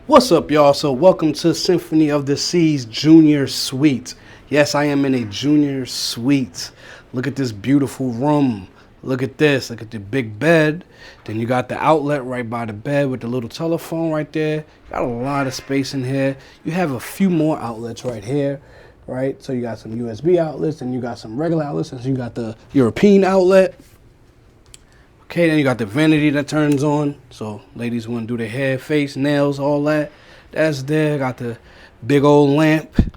What's up, y'all? So welcome to Symphony of the Seas Junior Suite. Yes, I am in a junior suite. Look at this beautiful room. Look at this. Look at the big bed. Then you got the outlet right by the bed with the little telephone right there. Got a lot of space in here. You have a few more outlets right here, right? So you got some USB outlets, and you got some regular outlets, and you got the European outlet. Okay, then you got the vanity that turns on. So ladies want to do their hair, face, nails, all that. That's there. Got the big old lamp,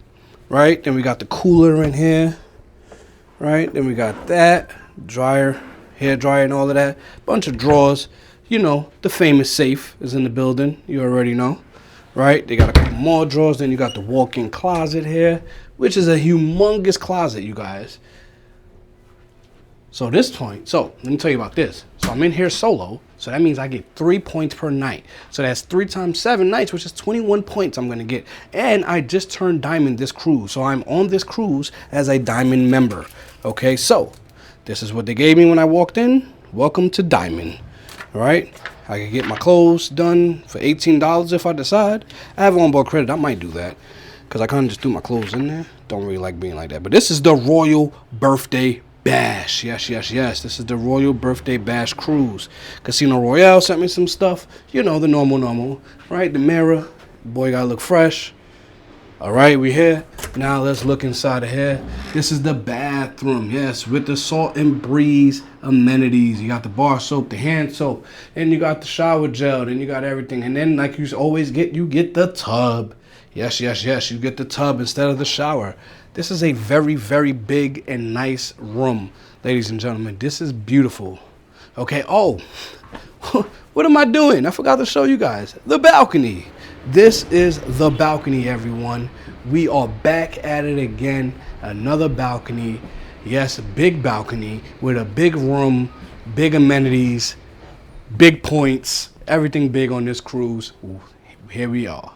right? Then we got the cooler in here, right? Then we got that dryer, hair dryer, and all of that. Bunch of drawers. You know, the famous safe is in the building. You already know, right? They got a couple more drawers. Then you got the walk-in closet here, which is a humongous closet, you guys. So let me tell you about this. So I'm in here solo, so that means I get 3 points per night. So that's 3 times 7 nights, which is 21 points I'm gonna get. And I just turned diamond this cruise, so I'm on this cruise as a diamond member. Okay, so this is what they gave me when I walked in. Welcome to diamond. All right, I can get my clothes done for $18 if I decide. I have onboard credit. I might do that because I kind of just threw my clothes in there. Don't really like being like that. But this is the Royal Birthday Bash. Yes. This is the Royal Birthday Bash cruise. Casino Royale sent me some stuff. You know, the normal, right? The mirror. Boy, gotta look fresh. All right, we here. Now let's look inside of here. This is the bathroom. Yes, with the Salt and Breeze amenities. You got the bar soap, the hand soap, and you got the shower gel, then you got everything. And then, like you always get, you get the tub. Yes, you get the tub instead of the shower. This is a very, very big and nice room, ladies and gentlemen. This is beautiful. Okay, oh, what am I doing? I forgot to show you guys. The balcony. This is the balcony, everyone. We are back at it again. Another balcony. Yes, a big balcony with a big room, big amenities, big points, everything big on this cruise. Ooh, here we are.